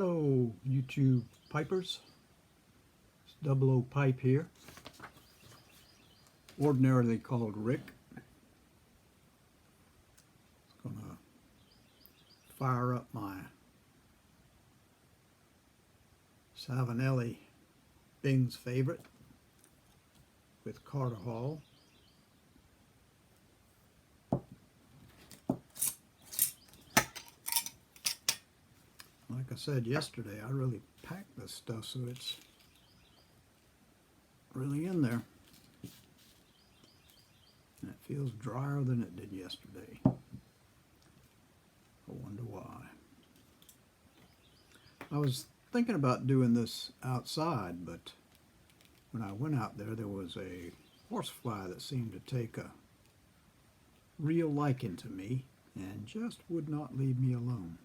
Hello, YouTube pipers. It's Double O Pipe here, ordinarily called Rick. It's going to fire up my Savinelli Bing's favorite with Carter Hall. Like I said yesterday, I really packed this stuff so it's really in there. And it feels drier than it did yesterday. I wonder why. I was thinking about doing this outside, but when I went out there was a horsefly that seemed to take a real liking to me and just would not leave me alone.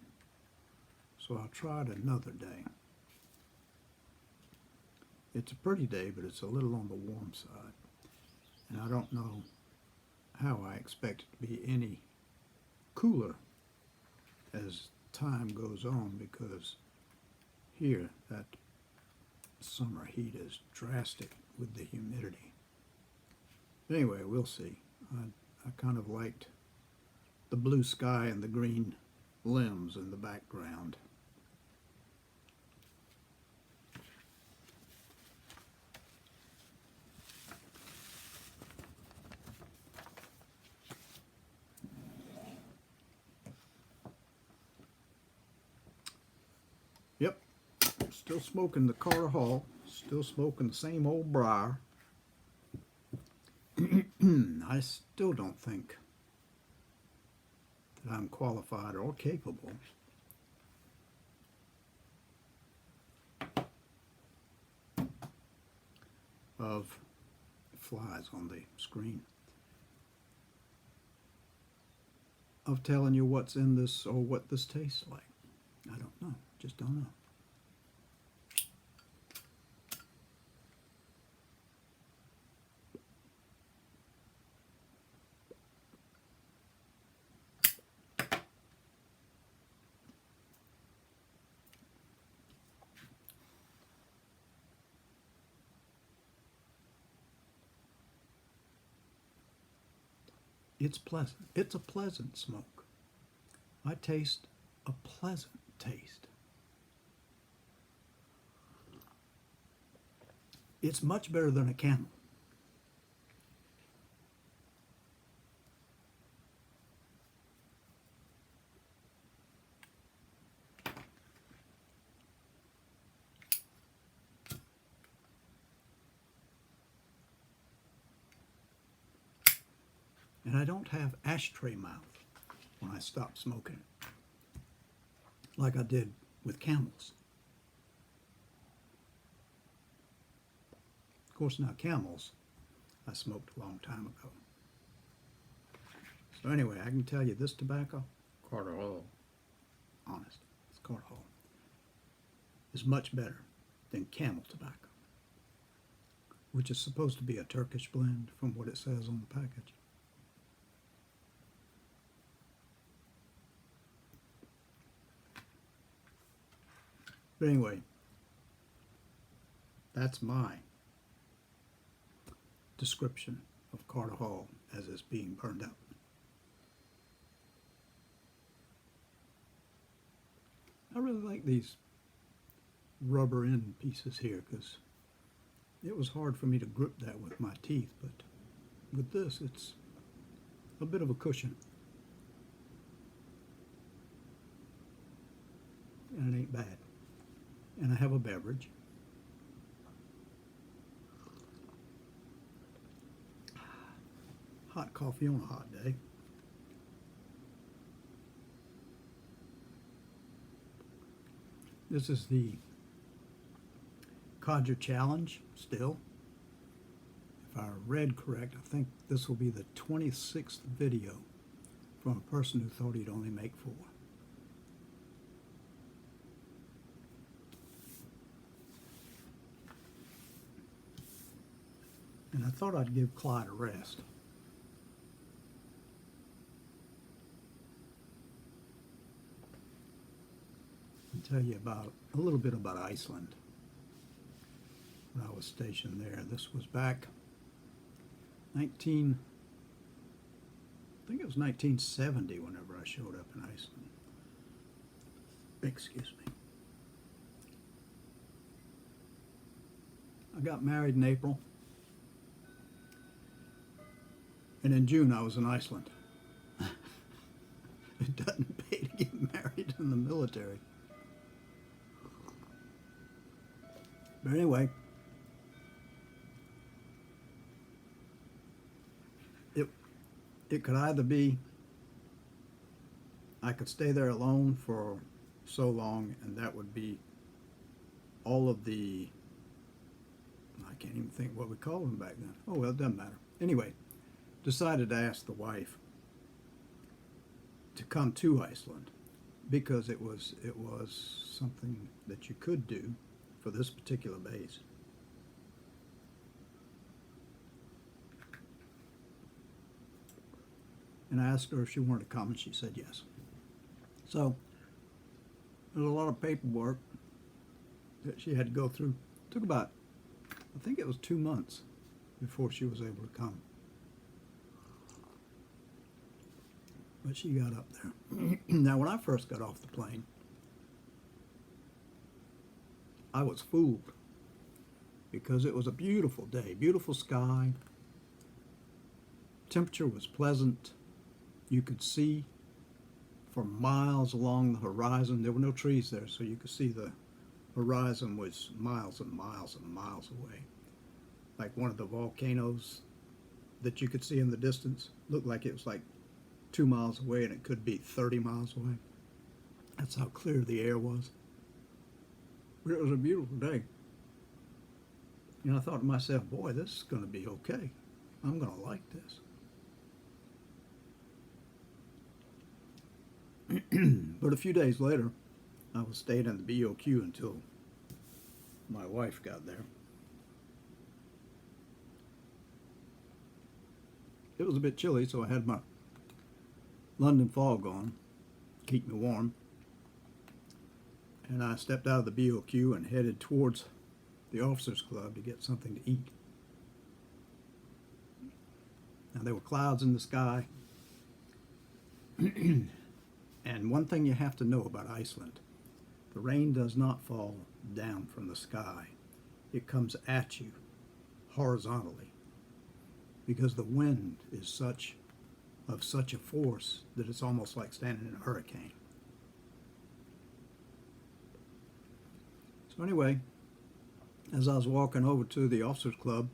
So I tried another day. It's a pretty day, but it's a little on the warm side. And I don't know how I expect it to be any cooler as time goes on, because here that summer heat is drastic with the humidity. Anyway, we'll see. I kind of liked the blue sky and the green limbs in the background. Yep, still smoking the Carter Hall, still smoking the same old briar. I still don't think that I'm qualified or capable of flies on the screen, of telling you what's in this or what this tastes like. I don't know, just don't know. It's pleasant. It's a pleasant smoke. I taste a pleasant taste. It's much better than a Camel. And I don't have ashtray mouth when I stop smoking it, like I did with Camels. Of course, now Camels I smoked a long time ago. So anyway, I can tell you this tobacco, Carter Hall, honest, it's Carter Hall, is much better than Camel tobacco, which is supposed to be a Turkish blend from what it says on the package. But anyway, that's my description of Carter Hall as it's being burned up. I really like these rubber end pieces here because it was hard for me to grip that with my teeth, but with this it's a bit of a cushion. And it ain't bad. And I have a beverage. Hot coffee on a hot day. This is the Codger challenge still. If I read correct, I think this will be the 26th video from a person who thought he'd only make 4. And I thought I'd give Clyde a rest. tell you about a little bit about Iceland when I was stationed there. This was back 19, I think it was 1970 whenever I showed up in Iceland. Excuse me. I got married in April, and in June I was in Iceland. It doesn't pay to get married in the military. But anyway, it could either be I could stay there alone for so long, and that would be all of the, I can't even think what we called them back then. Oh well, it doesn't matter. Anyway, decided to ask the wife to come to Iceland because it was something that you could do for this particular base. And I asked her if she wanted to come, and she said yes. So there's a lot of paperwork that she had to go through. It took about, I think it was 2 months before she was able to come. But she got up there. Now, when I first got off the plane, I was fooled because it was a beautiful day, beautiful sky. Temperature was pleasant. You could see for miles along the horizon. There were no trees there, so you could see the horizon was miles and miles and miles away. Like one of the volcanoes that you could see in the distance looked like it was like 2 miles away, and it could be 30 miles away. That's how clear the air was. But it was a beautiful day. And I thought to myself, boy, this is going to be okay. I'm going to like this. But a few days later, I was staying in the BOQ until my wife got there. It was a bit chilly, so I had my London fog on, keep me warm. And I stepped out of the BOQ and headed towards the officers' club to get something to eat. Now there were clouds in the sky. And one thing you have to know about Iceland, the rain does not fall down from the sky. It comes at you horizontally because the wind is of such a force that it's almost like standing in a hurricane. So anyway, as I was walking over to the officers' club,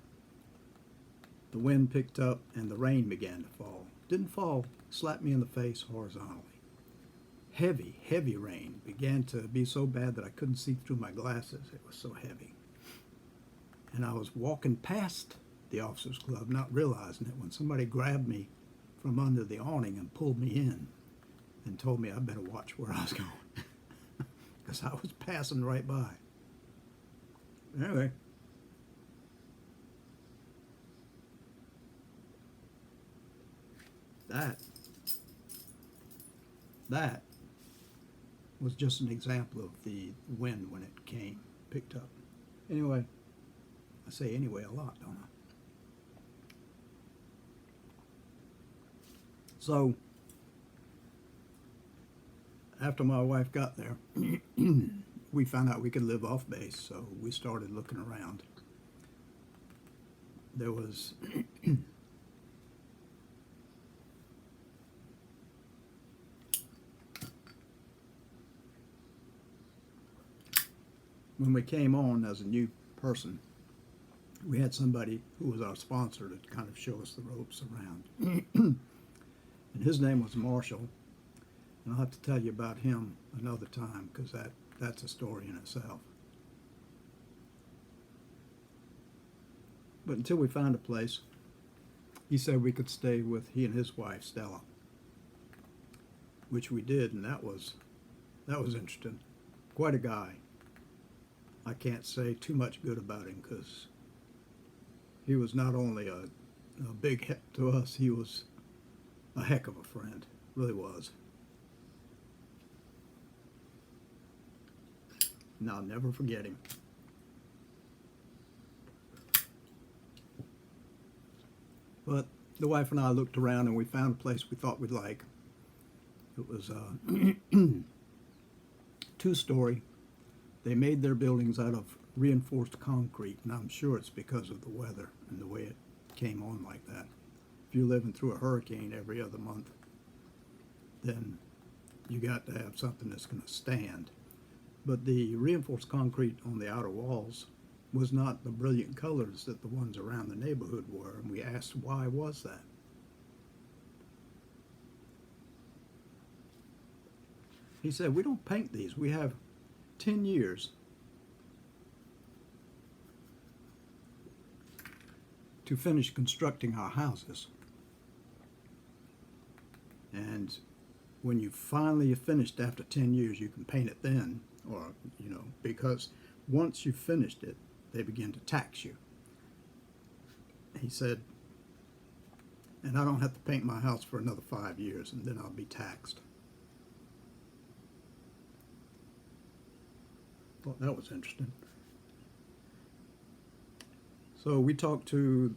the wind picked up and the rain began to fall. Didn't fall, slapped me in the face horizontally. Heavy, heavy rain. Began to be so bad that I couldn't see through my glasses. It was so heavy. And I was walking past the officers' club, not realizing it, when somebody grabbed me from under the awning and pulled me in and told me I better watch where I was going because I was passing right by. Anyway, that was just an example of the wind when it came, picked up. Anyway, I say anyway a lot, don't I? So, after my wife got there, we found out we could live off base, so we started looking around. There was when we came on as a new person, we had somebody who was our sponsor to kind of show us the ropes around. And his name was Marshall. And I'll have to tell you about him another time because that's a story in itself. But until we found a place, he said we could stay with he and his wife, Stella, which we did, and that was interesting. Quite a guy. I can't say too much good about him because he was not only a big help to us, he was a heck of a friend, really was. and I'll never forget him. But the wife and I looked around and we found a place we thought we'd like. It was a two-story. They made their buildings out of reinforced concrete, and I'm sure it's because of the weather and the way it came on like that. If you're living through a hurricane every other month, then you got to have something that's going to stand. But the reinforced concrete on the outer walls was not the brilliant colors that the ones around the neighborhood were, and we asked why was that. He said, we don't paint these. We have 10 years to finish constructing our houses. And when you finally finished after 10 years, you can paint it then, or, because once you've finished it, they begin to tax you. He said, and I don't have to paint my house for another 5 years, and then I'll be taxed. Thought that was interesting. So we talked to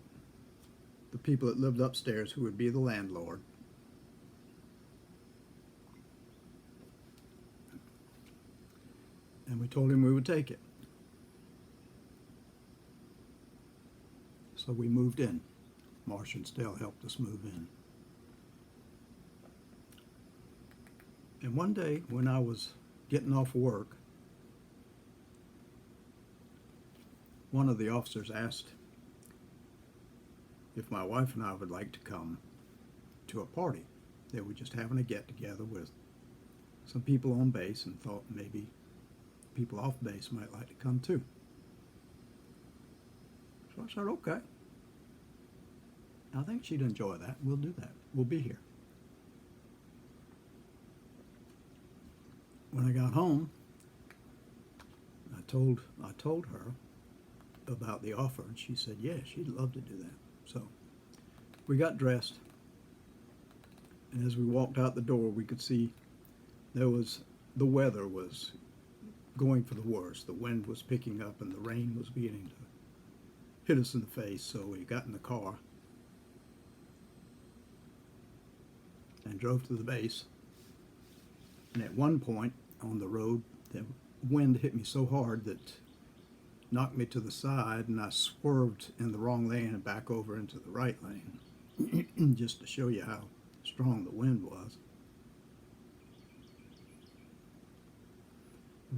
the people that lived upstairs, who would be the landlord. And we told him we would take it. So we moved in. Marsh and Stell helped us move in. And one day when I was getting off work, one of the officers asked if my wife and I would like to come to a party. They were just having a get-together with some people on base, and thought maybe people off base might like to come too. So I said, okay. I think she'd enjoy that. We'll do that. We'll be here. When I got home, I told her about the offer, and she said, yeah, she'd love to do that. So we got dressed, and as we walked out the door, we could see the weather was going for the worst. The wind was picking up, and the rain was beginning to hit us in the face. So we got in the car and drove to the base. And at one point on the road, the wind hit me so hard that knocked me to the side, and I swerved in the wrong lane and back over into the right lane, just to show you how strong the wind was.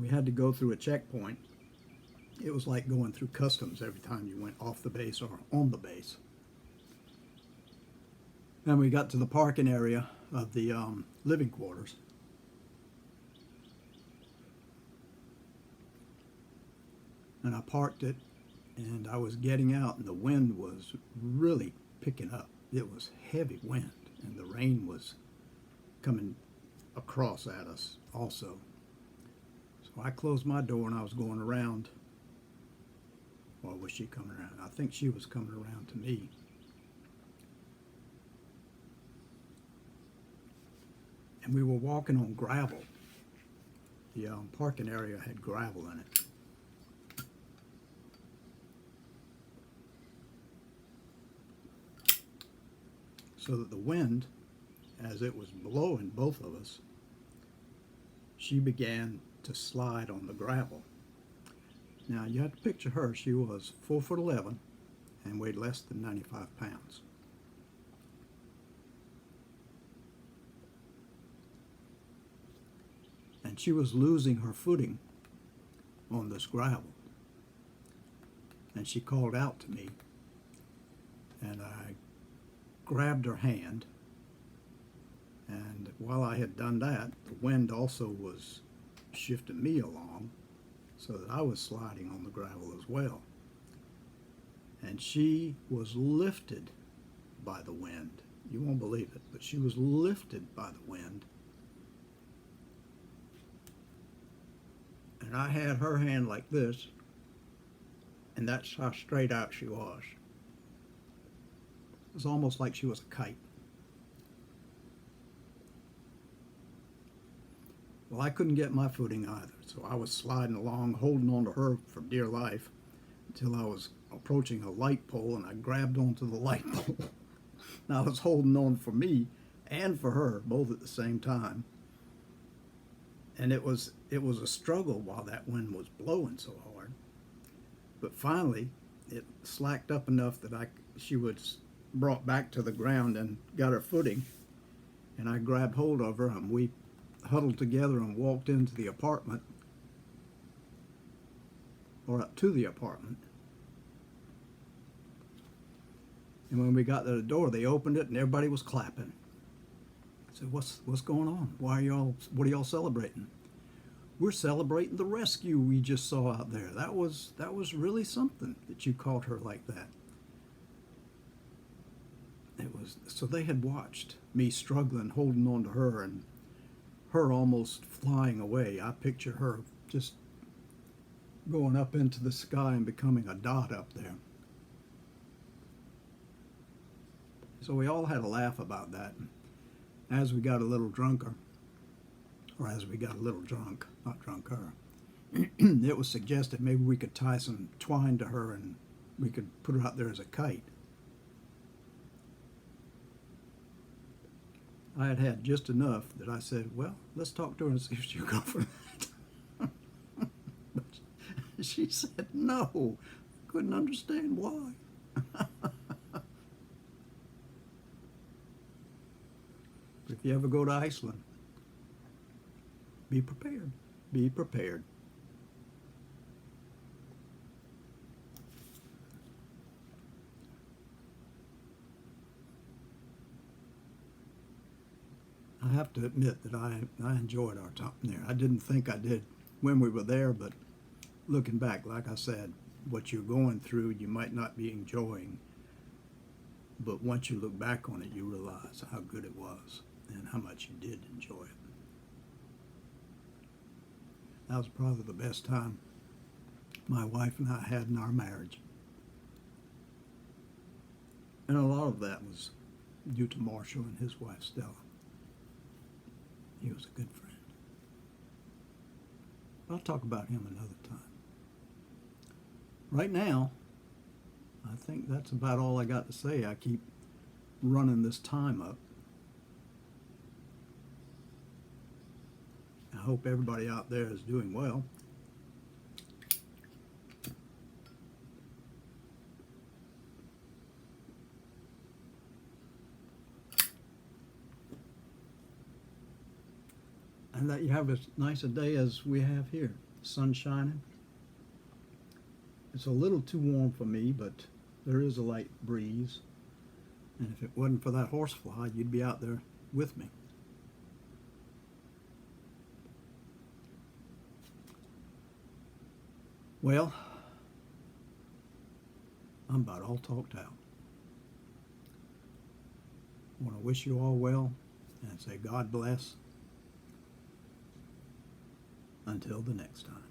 We had to go through a checkpoint. It was like going through customs every time you went off the base or on the base. And we got to the parking area of the living quarters. And I parked it, and I was getting out, and the wind was really picking up. It was heavy wind, and the rain was coming across at us also. So I closed my door, and I was going around. Or was she coming around? I think she was coming around to me. And we were walking on gravel. The parking area had gravel in it. So that the wind, as it was blowing both of us, she began to slide on the gravel. Now you have to picture her. She was 4'11" and weighed less than 95 pounds. And she was losing her footing on this gravel. And she called out to me, and I grabbed her hand, and while I had done that, the wind also was shifting me along, so that I was sliding on the gravel as well. And she was lifted by the wind. You won't believe it, but she was lifted by the wind. And I had her hand like this, and that's how straight out she was. It was almost like she was a kite. Well, I couldn't get my footing either, so I was sliding along, holding on to her for dear life until I was approaching a light pole, and I grabbed onto the light pole. And I was holding on for me and for her, both at the same time. And it was a struggle while that wind was blowing so hard. But finally, it slacked up enough that she was brought back to the ground and got her footing. And I grabbed hold of her, and we huddled together and walked into the apartment, or up to the apartment. And when we got to the door, they opened it and everybody was clapping. I said, what's going on? What are y'all celebrating? We're celebrating the rescue we just saw out there. That was really something that you caught her like that. So they had watched me struggling, holding on to her, and her almost flying away. I picture her just going up into the sky and becoming a dot up there. So we all had a laugh about that. As we got a little drunker, or as we got a little drunk, not drunker, it was suggested maybe we could tie some twine to her and we could put her out there as a kite. I had had just enough that I said, well, let's talk to her and see if she'll go for that. But she said no. Couldn't understand why. If you ever go to Iceland, be prepared. Be prepared. I have to admit that I enjoyed our time there. I didn't think I did when we were there, but looking back, like I said, what you're going through, you might not be enjoying, but once you look back on it, you realize how good it was and how much you did enjoy it. That was probably the best time my wife and I had in our marriage. And a lot of that was due to Marshall and his wife, Stella. He was a good friend. I'll talk about him another time. Right now, I think that's about all I got to say. I keep running this time up. I hope everybody out there is doing well. And that you have as nice a day as we have here. Sun shining. It's a little too warm for me, but there is a light breeze. And if it wasn't for that horsefly, you'd be out there with me. Well, I'm about all talked out. I want to wish you all well and say God bless. Until the next time.